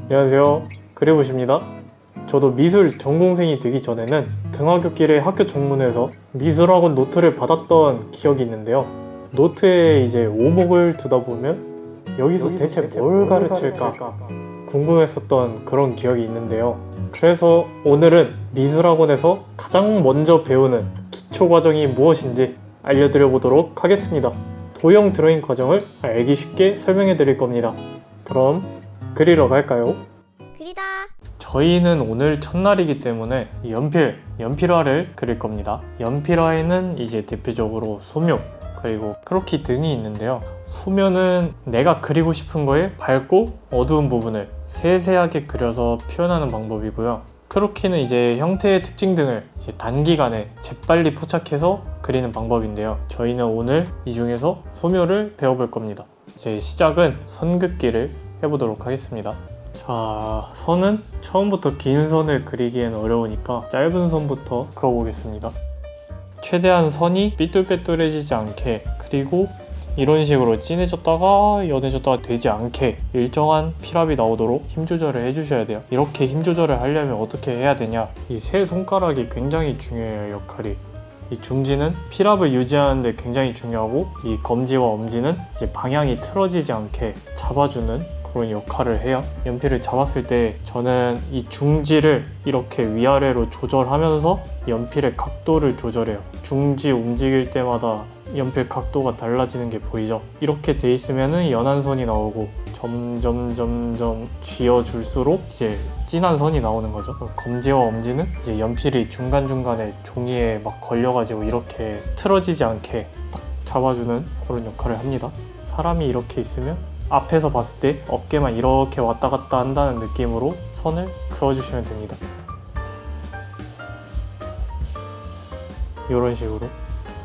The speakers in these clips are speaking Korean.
안녕하세요, 그리고십니다. 저도 미술 전공생이 되기 전에는 등하굣길에 학교 정문에서 미술학원 노트를 받았던 기억이 있는데요. 노트에 이제 오목을 두다 보면 여기서 대체 뭘 가르칠까 궁금했었던 그런 기억이 있는데요. 그래서 오늘은 미술학원에서 가장 먼저 배우는 기초 과정이 무엇인지 알려드려 보도록 하겠습니다. 도형 드로잉 과정을 알기 쉽게 설명해 드릴 겁니다. 그럼 그리러 갈까요? 그리다. 저희는 오늘 첫날이기 때문에 연필화를 그릴 겁니다. 연필화에는 이제 대표적으로 소묘, 그리고 크로키 등이 있는데요. 소묘는 내가 그리고 싶은 거에 밝고 어두운 부분을 세세하게 그려서 표현하는 방법이고요. 크로키는 이제 형태의 특징 등을 이제 단기간에 재빨리 포착해서 그리는 방법인데요. 저희는 오늘 이 중에서 소묘를 배워볼 겁니다. 이제 시작은 선 긋기를 해보도록 하겠습니다. 자, 선은 처음부터 긴 선을 그리기엔 어려우니까 짧은 선부터 그어보겠습니다. 최대한 선이 삐뚤빼뚤해지지 않게, 그리고 이런 식으로 진해졌다가 연해졌다가 되지 않게 일정한 필압이 나오도록 힘 조절을 해주셔야 돼요. 이렇게 힘 조절을 하려면 어떻게 해야 되냐, 이 세 손가락이 굉장히 중요해요. 역할이, 이 중지는 필압을 유지하는 데 굉장히 중요하고, 이 검지와 엄지는 이제 방향이 틀어지지 않게 잡아주는 그런 역할을 해요. 연필을 잡았을 때 저는 이 중지를 이렇게 위아래로 조절하면서 연필의 각도를 조절해요. 중지 움직일 때마다 연필 각도가 달라지는 게 보이죠? 이렇게 돼 있으면 연한 선이 나오고 점점 쥐어줄수록 이제 진한 선이 나오는 거죠. 검지와 엄지는 이제 연필이 중간중간에 종이에 막 걸려가지고 이렇게 틀어지지 않게 딱 잡아주는 그런 역할을 합니다. 사람이 이렇게 있으면 앞에서 봤을 때 어깨만 이렇게 왔다 갔다 한다는 느낌으로 선을 그어주시면 됩니다. 이런 식으로.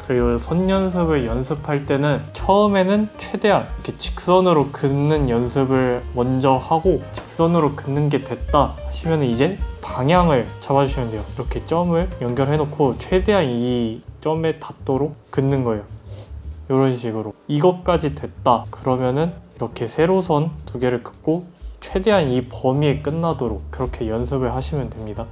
그리고 선 연습을 연습할 때는 처음에는 최대한 이렇게 직선으로 긋는 연습을 먼저 하고, 직선으로 긋는 게 됐다 하시면 이제 방향을 잡아주시면 돼요. 이렇게 점을 연결해 놓고 최대한 이 점에 닿도록 긋는 거예요. 이런 식으로. 이것까지 됐다 그러면은 이렇게 세로선 두 개를 긋고 최대한 이 범위에 끝나도록 그렇게 연습을 하시면 됩니다.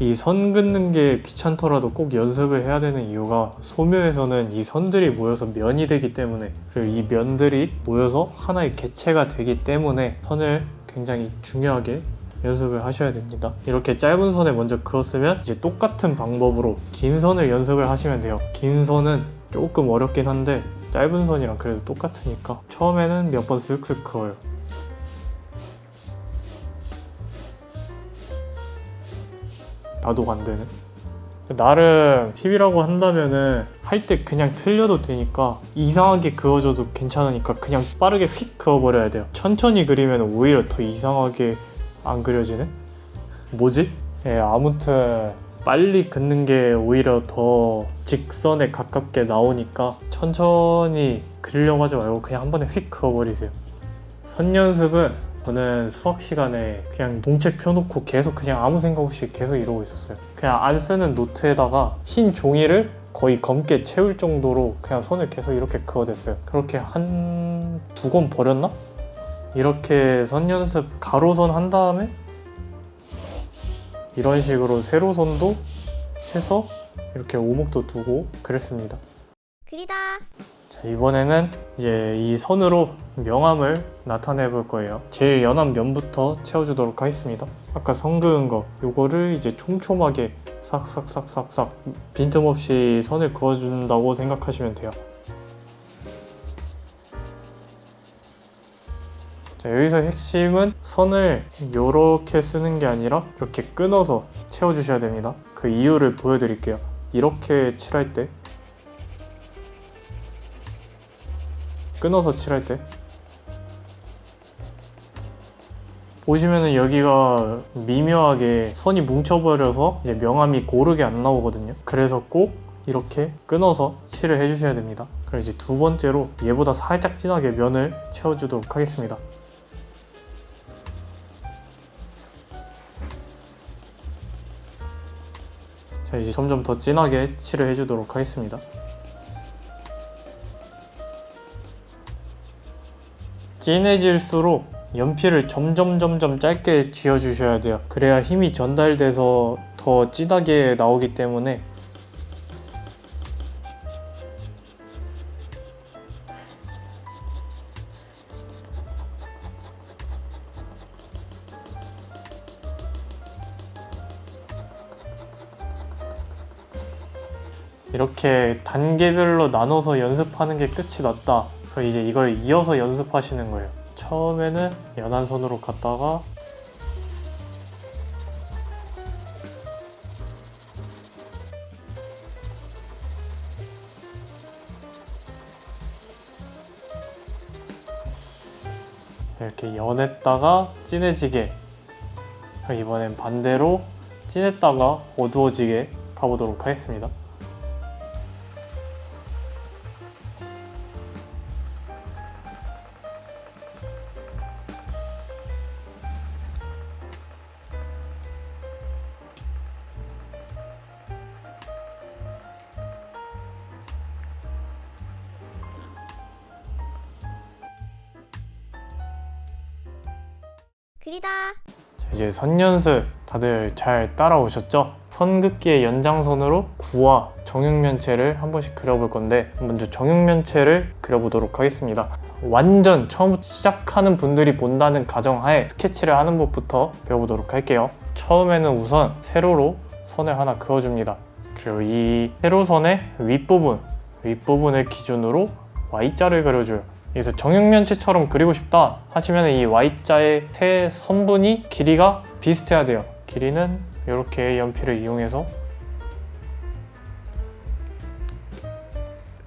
이 선 긋는 게 귀찮더라도 꼭 연습을 해야 되는 이유가, 소묘에서는 이 선들이 모여서 면이 되기 때문에, 그리고 이 면들이 모여서 하나의 개체가 되기 때문에 선을 굉장히 중요하게 연습을 하셔야 됩니다. 이렇게 짧은 선에 먼저 그었으면 이제 똑같은 방법으로 긴 선을 연습을 하시면 돼요. 긴 선은 조금 어렵긴 한데 짧은 선이랑 그래도 똑같으니까 처음에는 몇 번 쓱쓱 그어요. 나도 안 되네. 나름 팁이라고 한다면은 할 때 그냥 틀려도 되니까, 이상하게 그어줘도 괜찮으니까 그냥 빠르게 휙 그어버려야 돼요. 천천히 그리면 오히려 더 이상하게 안 그려지네? 뭐지? 예, 아무튼 빨리 긋는 게 오히려 더 직선에 가깝게 나오니까 천천히 그리려고 하지 말고 그냥 한 번에 휙 그어버리세요. 선 연습은 저는 수학 시간에 그냥 동책 펴놓고 계속 그냥 아무 생각 없이 계속 이러고 있었어요. 그냥 안 쓰는 노트에다가 흰 종이를 거의 검게 채울 정도로 그냥 선을 계속 이렇게 그어댔어요. 그렇게 한 두 권 버렸나? 이렇게 선 연습 가로선 한 다음에 이런 식으로 세로선도 해서 이렇게 오목도 두고 그랬습니다. 그리다. 자, 이번에는 이제 이 선으로 명암을 나타내 볼 거예요. 제일 연한 면부터 채워주도록 하겠습니다. 아까 선 그은 거, 요거를 이제 촘촘하게 싹싹싹싹싹 빈틈없이 선을 그어준다고 생각하시면 돼요. 자, 여기서 핵심은 선을 이렇게 쓰는 게 아니라 이렇게 끊어서 채워주셔야 됩니다. 그 이유를 보여드릴게요. 이렇게 칠할 때, 끊어서 칠할 때 보시면은 여기가 미묘하게 선이 뭉쳐버려서 이제 명암이 고르게 안 나오거든요. 그래서 꼭 이렇게 끊어서 칠을 해주셔야 됩니다. 그리고 이제 두 번째로 얘보다 살짝 진하게 면을 채워주도록 하겠습니다. 자, 자, 이제 점점 더 진하게 칠을 해주도록 하겠습니다. 진해질수록 연필을 점점 짧게 쥐어주셔야 돼요. 그래야 힘이 전달돼서 더 진하게 나오기 때문에 이렇게 단계별로 나눠서 연습하는 게 끝이 났다. 그럼 이제 이걸 이어서 연습하시는 거예요. 처음에는 연한 손으로 갔다가 이렇게 연했다가 진해지게, 이번엔 반대로 진했다가 어두워지게 가보도록 하겠습니다. 그리다. 자, 이제 선 연습 다들 잘 따라오셨죠? 선긋기의 연장선으로 구와 정육면체를 한 번씩 그려볼 건데, 먼저 정육면체를 그려보도록 하겠습니다. 완전 처음부터 시작하는 분들이 본다는 가정하에 스케치를 하는 법부터 배워보도록 할게요. 처음에는 우선 세로로 선을 하나 그어줍니다. 그리고 이 세로선의 윗부분을 기준으로 Y자를 그려줘요. 그래서 정육면체처럼 그리고 싶다 하시면 이 Y자의 세 선분이 길이가 비슷해야 돼요. 길이는 이렇게 연필을 이용해서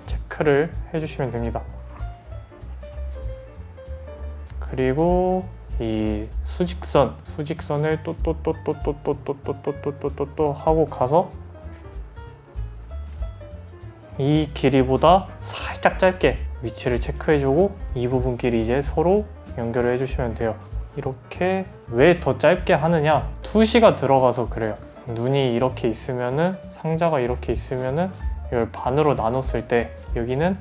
체크를 해주시면 됩니다. 그리고 이 수직선을 또 하고 가서 이 길이보다 살짝 짧게 위치를 체크해주고 이 부분끼리 이제 서로 연결을 해주시면 돼요. 이렇게 왜 더 짧게 하느냐? 투시가 들어가서 그래요. 눈이 이렇게 있으면은, 상자가 이렇게 있으면은 이걸 반으로 나눴을 때 여기는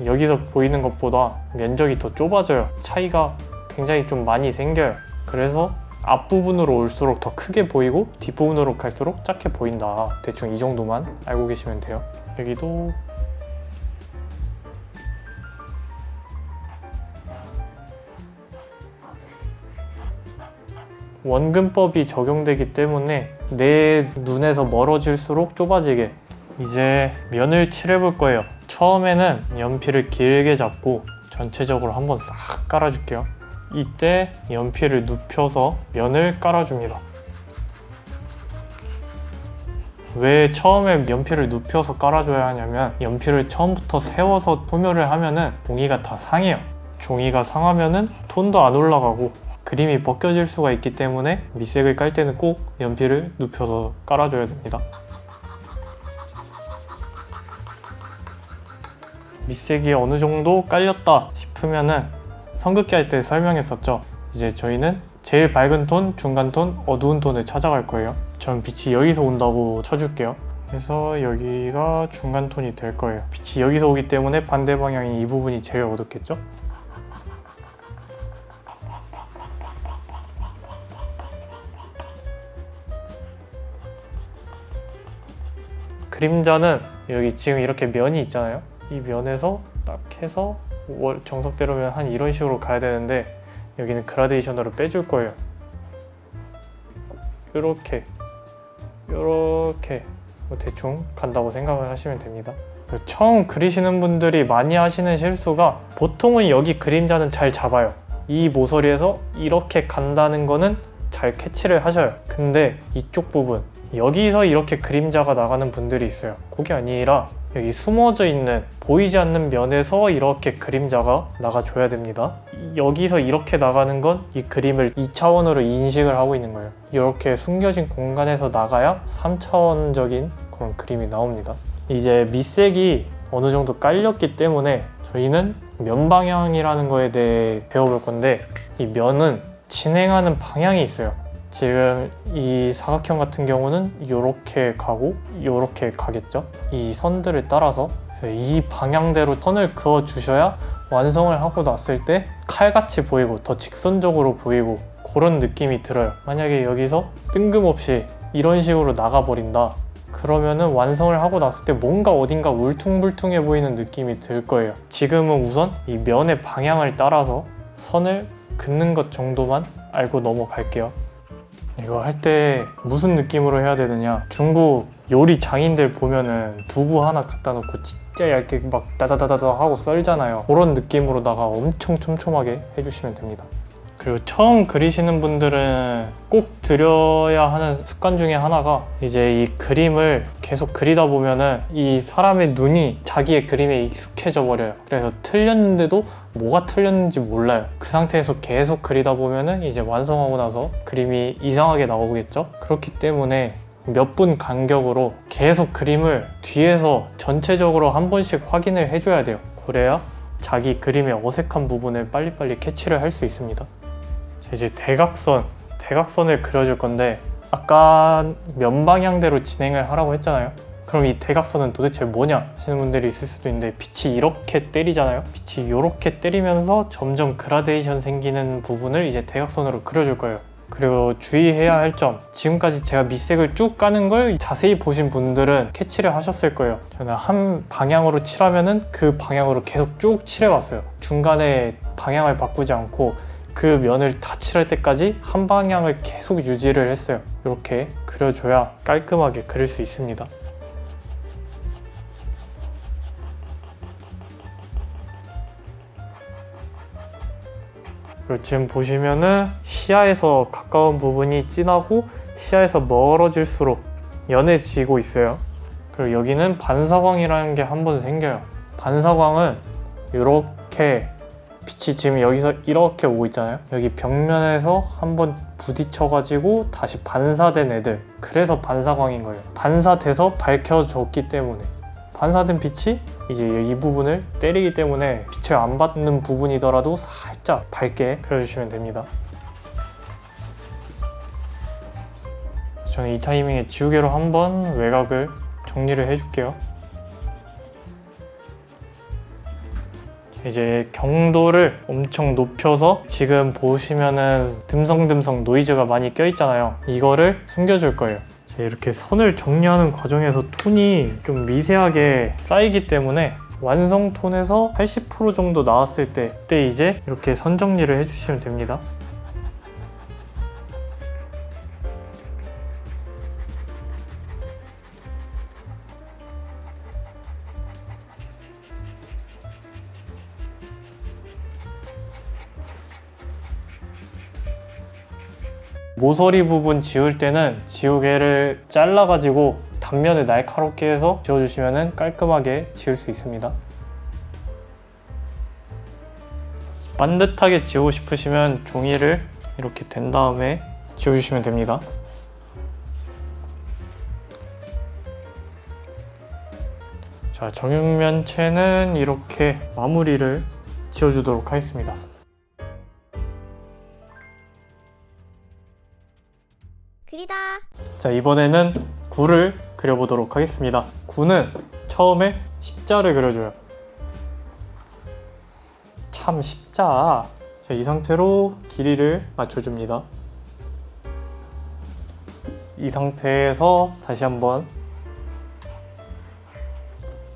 여기서 보이는 것보다 면적이 더 좁아져요. 차이가 굉장히 좀 많이 생겨요. 그래서 앞부분으로 올수록 더 크게 보이고 뒷부분으로 갈수록 작게 보인다. 대충 이 정도만 알고 계시면 돼요. 여기도 원근법이 적용되기 때문에 내 눈에서 멀어질수록 좁아지게 이제 면을 칠해볼 거예요. 처음에는 연필을 길게 잡고 전체적으로 한번 싹 깔아줄게요. 이때 연필을 눕혀서 면을 깔아줍니다. 왜 처음에 연필을 눕혀서 깔아줘야 하냐면, 연필을 처음부터 세워서 소묘를 하면은 종이가 다 상해요. 종이가 상하면은 톤도 안 올라가고 그림이 벗겨질 수가 있기 때문에 밑색을 깔 때는 꼭 연필을 눕혀서 깔아줘야 됩니다. 밑색이 어느 정도 깔렸다 싶으면은 선긋기 할 때 설명했었죠. 이제 저희는 제일 밝은 톤, 중간 톤, 어두운 톤을 찾아갈 거예요. 전 빛이 여기서 온다고 쳐줄게요. 그래서 여기가 중간 톤이 될 거예요. 빛이 여기서 오기 때문에 반대 방향인 이 부분이 제일 어둡겠죠? 그림자는 여기 지금 이렇게 면이 있잖아요. 이 면에서 딱 해서 정석대로면 한 이런 식으로 가야 되는데, 여기는 그라데이션으로 빼줄 거예요. 이렇게 대충 간다고 생각을 하시면 됩니다. 처음 그리시는 분들이 많이 하시는 실수가, 보통은 여기 그림자는 잘 잡아요. 이 모서리에서 이렇게 간다는 거는 잘 캐치를 하셔요. 근데 이쪽 부분, 여기서 이렇게 그림자가 나가는 분들이 있어요. 그게 아니라 여기 숨어져 있는, 보이지 않는 면에서 이렇게 그림자가 나가줘야 됩니다. 여기서 이렇게 나가는 건 이 그림을 2차원으로 인식을 하고 있는 거예요. 이렇게 숨겨진 공간에서 나가야 3차원적인 그런 그림이 나옵니다. 이제 밑색이 어느 정도 깔렸기 때문에 저희는 면 방향이라는 거에 대해 배워볼 건데, 이 면은 진행하는 방향이 있어요. 지금 이 사각형 같은 경우는 이렇게 가고 이렇게 가겠죠. 이 선들을 따라서 이 방향대로 선을 그어 주셔야 완성을 하고 났을 때 칼같이 보이고 더 직선적으로 보이고 그런 느낌이 들어요. 만약에 여기서 뜬금없이 이런 식으로 나가버린다 그러면은 완성을 하고 났을 때 뭔가 어딘가 울퉁불퉁해 보이는 느낌이 들 거예요. 지금은 우선 이 면의 방향을 따라서 선을 긋는 것 정도만 알고 넘어갈게요. 이거 할 때 무슨 느낌으로 해야 되느냐, 중국 요리 장인들 보면은 두부 하나 갖다 놓고 진짜 얇게 막 다다다다다 하고 썰잖아요. 그런 느낌으로다가 엄청 촘촘하게 해주시면 됩니다. 그리고 처음 그리시는 분들은 꼭 들여야 하는 습관 중에 하나가 이제 이 그림을 계속 그리다 보면은 이 사람의 눈이 자기의 그림에 익숙해져 버려요. 그래서 틀렸는데도 뭐가 틀렸는지 몰라요. 그 상태에서 계속 그리다 보면은 이제 완성하고 나서 그림이 이상하게 나오겠죠? 그렇기 때문에 몇 분 간격으로 계속 그림을 뒤에서 전체적으로 한 번씩 확인을 해줘야 돼요. 그래야 자기 그림의 어색한 부분을 빨리빨리 캐치를 할 수 있습니다. 이제 대각선을 그려줄 건데 아까 면 방향대로 진행을 하라고 했잖아요. 그럼 이 대각선은 도대체 뭐냐 하시는 분들이 있을 수도 있는데, 빛이 이렇게 때리잖아요. 빛이 이렇게 때리면서 점점 그라데이션 생기는 부분을 이제 대각선으로 그려줄 거예요. 그리고 주의해야 할 점, 지금까지 제가 밑색을 쭉 까는 걸 자세히 보신 분들은 캐치를 하셨을 거예요. 저는 한 방향으로 칠하면은 그 방향으로 계속 쭉 칠해왔어요. 중간에 방향을 바꾸지 않고 그 면을 다 칠할 때까지 한 방향을 계속 유지를 했어요. 이렇게 그려줘야 깔끔하게 그릴 수 있습니다. 그리고 지금 보시면은 시야에서 가까운 부분이 진하고 시야에서 멀어질수록 연해지고 있어요. 그리고 여기는 반사광이라는 게 한 번 생겨요. 반사광은 이렇게 빛이 지금 여기서 이렇게 오고 있잖아요. 여기 벽면에서 한번 부딪혀가지고 다시 반사된 애들, 그래서 반사광인 거예요. 반사돼서 밝혀졌기 때문에. 반사된 빛이 이제 이 부분을 때리기 때문에 빛을 안 받는 부분이더라도 살짝 밝게 그려주시면 됩니다. 저는 이 타이밍에 지우개로 한번 외곽을 정리를 해줄게요. 이제 경도를 엄청 높여서 지금 보시면은 듬성듬성 노이즈가 많이 껴있잖아요. 이거를 숨겨줄 거예요. 이렇게 선을 정리하는 과정에서 톤이 좀 미세하게 쌓이기 때문에 완성 톤에서 80% 정도 나왔을 때, 그때 이제 이렇게 선 정리를 해주시면 됩니다. 모서리 부분 지울 때는 지우개를 잘라가지고 단면을 날카롭게 해서 지워주시면 깔끔하게 지울 수 있습니다. 반듯하게 지우고 싶으시면 종이를 이렇게 댄 다음에 지워주시면 됩니다. 자, 정육면체는 이렇게 마무리를 지워주도록 하겠습니다. 그리다. 자, 이번에는 구를 그려보도록 하겠습니다. 구는 처음에 십자를 그려줘요. 참 십자. 자, 이 상태로 길이를 맞춰줍니다. 이 상태에서 다시 한번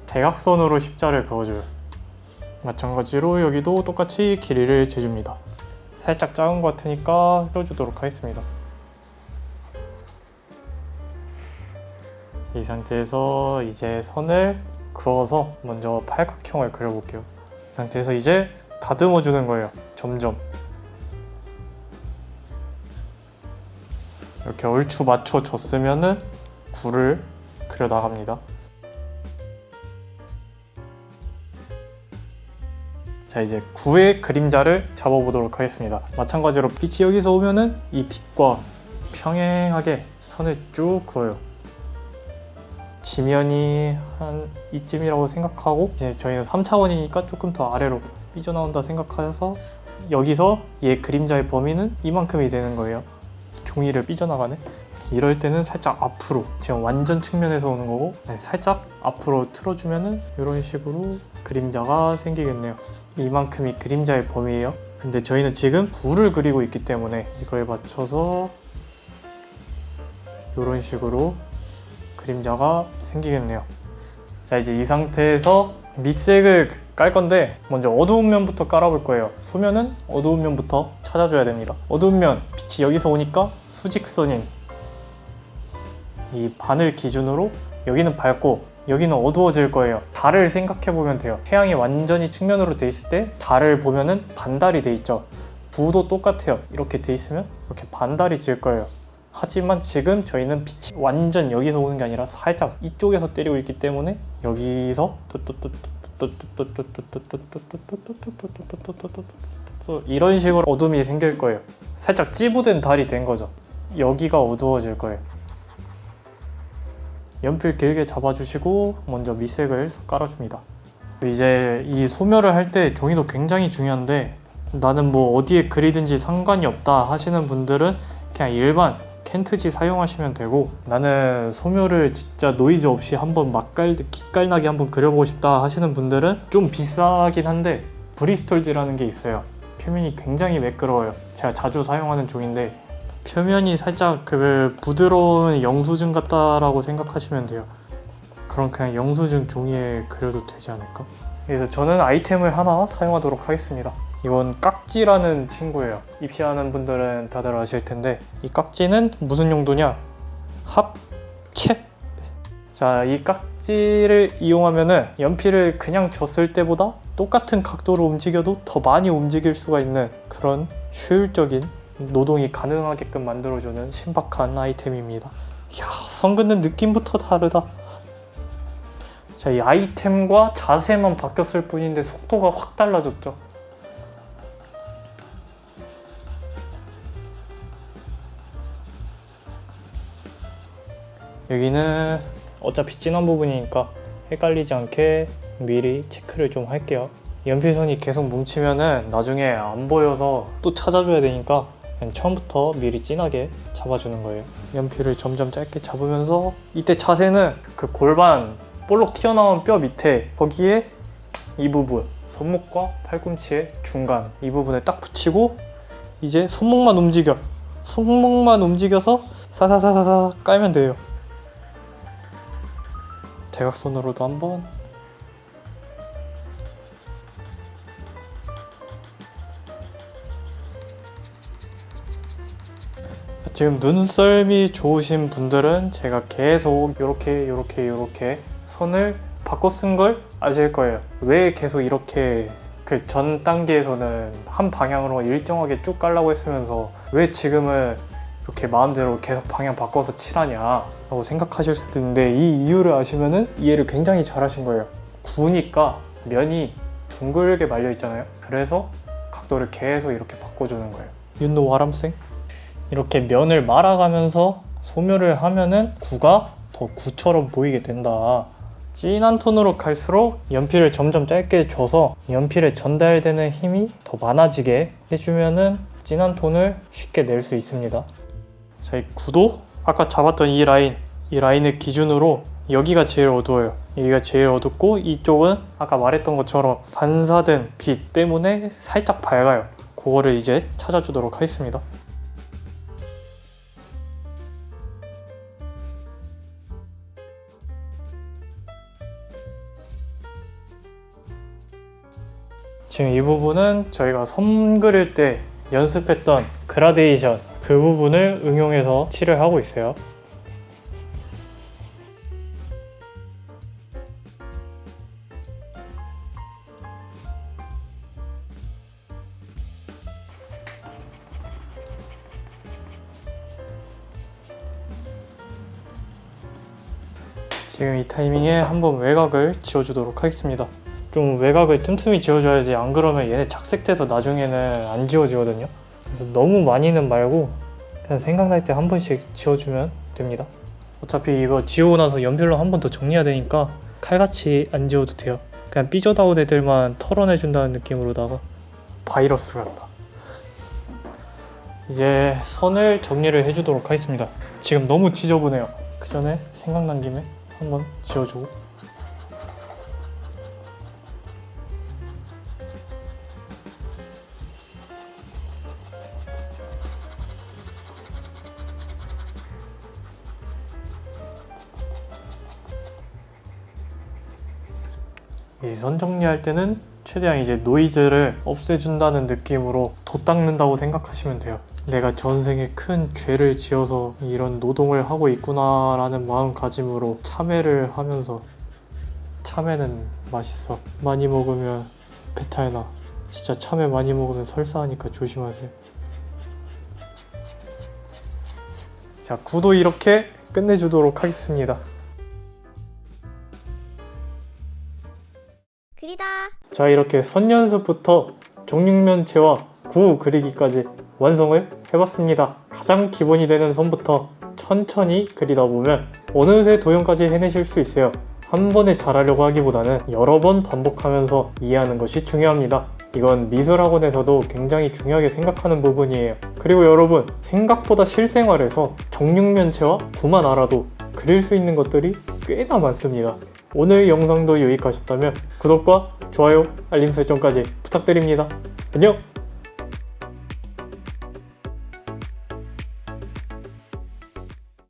대각선으로 십자를 그어줘요. 마찬가지로 여기도 똑같이 길이를 재줍니다. 살짝 작은 것 같으니까 껴주도록 하겠습니다. 이 상태에서 이제 선을 그어서 먼저 팔각형을 그려볼게요. 이 상태에서 이제 다듬어 주는 거예요. 점점 이렇게 얼추 맞춰 줬으면은 구를 그려 나갑니다. 자, 이제 구의 그림자를 잡아보도록 하겠습니다. 마찬가지로 빛이 여기서 오면은 이 빛과 평행하게 선을 쭉 그어요. 지면이 한 이쯤이라고 생각하고, 이제 저희는 3차원이니까 조금 더 아래로 삐져나온다 생각해서 여기서 얘 그림자의 범위는 이만큼이 되는 거예요. 종이를 삐져나가네. 이럴 때는 살짝 앞으로, 지금 완전 측면에서 오는 거고 살짝 앞으로 틀어주면은 이런 식으로 그림자가 생기겠네요. 이만큼이 그림자의 범위예요. 근데 저희는 지금 불을 그리고 있기 때문에 이거에 맞춰서 이런 식으로 그림자가 생기겠네요. 자, 이제 이 상태에서 밑색을 깔 건데 먼저 어두운 면부터 깔아볼 거예요. 소면은 어두운 면부터 찾아줘야 됩니다. 어두운 면, 빛이 여기서 오니까 수직선인 이 반을 기준으로 여기는 밝고 여기는 어두워질 거예요. 달을 생각해 보면 돼요. 태양이 완전히 측면으로 돼 있을 때 달을 보면은 반달이 돼 있죠. 부도 똑같아요. 이렇게 돼 있으면 이렇게 반달이 질 거예요. 하지만 지금 저희는 빛이 완전 여기서 오는 게 아니라 살짝 이쪽에서 때리고 있기 때문에 여기서 이런 식으로 어둠이 생길 거예요. 살짝 찌부된 달이 된 거죠. 여기가 어두워질 거예요. 연필 길게 잡아주시고 먼저 밑색을 깔아줍니다. 이제 이 소멸을 할 때 종이도 굉장히 중요한데 나는 뭐 어디에 그리든지 상관이 없다 하시는 분들은 그냥 일반 켄트지 사용하시면 되고, 나는 소묘를 진짜 노이즈 없이 한번 기깔나게 한번 그려보고 싶다 하시는 분들은 좀 비싸긴 한데 브리스톨즈라는 게 있어요. 표면이 굉장히 매끄러워요. 제가 자주 사용하는 종인데 표면이 살짝 그 부드러운 영수증 같다라고 생각하시면 돼요. 그럼 그냥 영수증 종이에 그려도 되지 않을까? 그래서 저는 아이템을 하나 사용하도록 하겠습니다. 이건 깍지라는 친구예요. 입시하는 분들은 다들 아실 텐데 이 깍지는 무슨 용도냐? 합체! 자, 이 깍지를 이용하면은 연필을 그냥 줬을 때보다 똑같은 각도로 움직여도 더 많이 움직일 수가 있는 그런 효율적인 노동이 가능하게끔 만들어주는 신박한 아이템입니다. 이야, 선 긋는 느낌부터 다르다. 자, 이 아이템과 자세만 바뀌었을 뿐인데 속도가 확 달라졌죠. 여기는 어차피 진한 부분이니까 헷갈리지 않게 미리 체크를 좀 할게요. 연필선이 계속 뭉치면은 나중에 안 보여서 또 찾아줘야 되니까 그냥 처음부터 미리 진하게 잡아주는 거예요. 연필을 점점 짧게 잡으면서 이때 자세는 그 골반 볼록 튀어나온 뼈 밑에 거기에 이 부분, 손목과 팔꿈치의 중간 이 부분에 딱 붙이고 이제 손목만 움직여서 사사사사사 깔면 돼요. 대각선으로도 한번. 지금 눈썰미 좋으신 분들은 제가 계속 이렇게 선을 바꿔 쓴 걸 아실 거예요. 왜 계속 이렇게 그 전 단계에서는 한 방향으로 일정하게 쭉 깔라고 했으면서 왜 지금은 이렇게 마음대로 계속 방향 바꿔서 칠하냐 라고 생각하실 수도 있는데, 이 이유를 아시면은 이해를 굉장히 잘 하신 거예요. 구우니까 면이 둥글게 말려 있잖아요. 그래서 각도를 계속 이렇게 바꿔주는 거예요. You know what I'm saying? 이렇게 면을 말아가면서 소묘를 하면은 구가 더 구처럼 보이게 된다. 진한 톤으로 갈수록 연필을 점점 짧게 줘서 연필에 전달되는 힘이 더 많아지게 해주면은 진한 톤을 쉽게 낼 수 있습니다. 자, 이 구도 아까 잡았던 이 라인을 기준으로 여기가 제일 어두워요. 여기가 제일 어둡고 이쪽은 아까 말했던 것처럼 반사된 빛 때문에 살짝 밝아요. 그거를 이제 찾아주도록 하겠습니다. 지금 이 부분은 저희가 선 그릴 때 연습했던 그라데이션 그 부분을 응용해서 칠을 하고 있어요. 지금 이 타이밍에 한번 외곽을 지워주도록 하겠습니다. 좀 외곽을 틈틈이 지워줘야지, 안 그러면 얘네 착색돼서 나중에는 안 지워지거든요. 그래서 너무 많이는 말고 그냥 생각날 때 한 번씩 지워주면 됩니다. 어차피 이거 지우고 나서 연필로 한 번 더 정리해야 되니까 칼같이 안 지워도 돼요. 그냥 삐져나온 애들만 털어내준다는 느낌으로다가. 바이러스 같다. 이제 선을 정리를 해주도록 하겠습니다. 지금 너무 지저분해요. 그 전에 생각난 김에 한번 지워주고, 이 선 정리할 때는 최대한 이제 노이즈를 없애준다는 느낌으로 도 닦는다고 생각하시면 돼요. 내가 전생에 큰 죄를 지어서 이런 노동을 하고 있구나라는 마음가짐으로 참외를 하면서, 참외는 맛있어. 많이 먹으면 배탈 나. 진짜 참외 많이 먹으면 설사하니까 조심하세요. 자, 구도 이렇게 끝내주도록 하겠습니다. 그리다. 자, 이렇게 선 연습부터 정육면체와 구 그리기까지 완성을 해봤습니다. 가장 기본이 되는 선부터 천천히 그리다 보면 어느새 도형까지 해내실 수 있어요. 한 번에 잘하려고 하기보다는 여러 번 반복하면서 이해하는 것이 중요합니다. 이건 미술학원에서도 굉장히 중요하게 생각하는 부분이에요. 그리고 여러분, 생각보다 실생활에서 정육면체와 구만 알아도 그릴 수 있는 것들이 꽤나 많습니다. 오늘 영상도 유익하셨다면 구독과 좋아요, 알림 설정까지 부탁드립니다. 안녕!